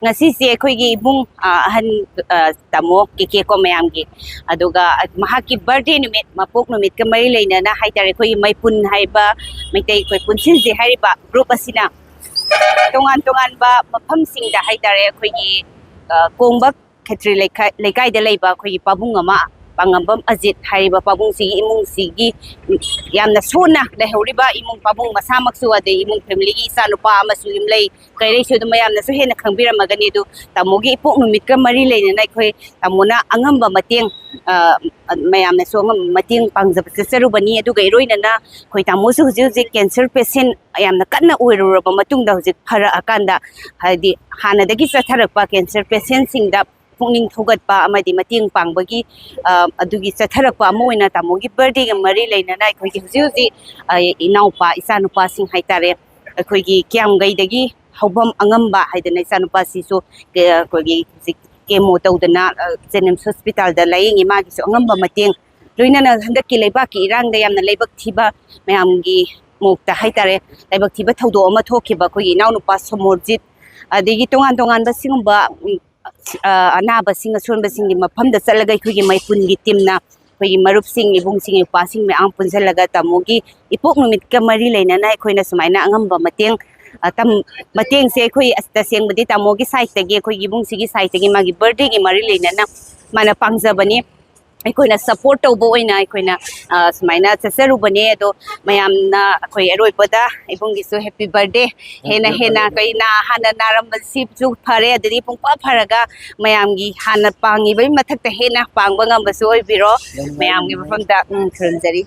ngasi se khoi gi ibung ahan tamo keke ko mayamgi aduga mahaki birthday numit mapok numit ka mari leinana haitare khoi MEIPUN haiba maitai khoi punsin je hariba group asina tongan ba mafam singda haitare khoi gi kongba khetri lekai da leiba khoi gi pabung ama pangambam ajit hariba pabung sigi imung sigi yamna sona lehoriba imung pabung masamak su ade imung family gi isa nupa amasu imlei kairei su dum yamna su hena khangbira magani du tamogi ipok numit ka mari leina nai khoi tamona angamba mateng mayamna so mateng pangjab seseru bani adu ga iroina na khoi tamo su huji cancer patient yamna kanna oiruraba matungda huji phara akanda hadi hanadagi satharakpa cancer patient singda pungning thogatpa amadi mateng pangbagi adugi satharakpa amoina tamogi birthday ga mari leina na khoi gi huji inaupa isanupa sing haitare khoi gi kyam gaidagi hobam angamba haidana isanupa sisu khoi gi kemo tawdana Jennings hospital da laying ima gi so angamba mateng loinana handaki leibaki irang da yamna leibak thiba mayamgi mokta haitare leibak thiba thawdo ama thokiba khoi gi naunupa somorjit adigi tongan ba singba anabasingi sonbasingi mafamda chalaga khoi MEIPUN gi teamna khoi marup sing ibung sing pa sing me ang punjalaga tamogi ipok numit ka mari leina na khoina sumaina angamba mateng mateng se khoi asta sengbadi tamogi side tagi khoi ibung sigi side tagi magi birthday gi mari leina na mana pangjabani aikoina support tawbo oina aikoina sumaina chasaru bane do mayamna khoi aroipada ibungi so happy birthday hena kai na hana naram sip ju phare adiri pungpa pharaga mayamgi hana pangi bai mathakta hena pangba ngamba so oibiro mayamgi mafamda khurumjari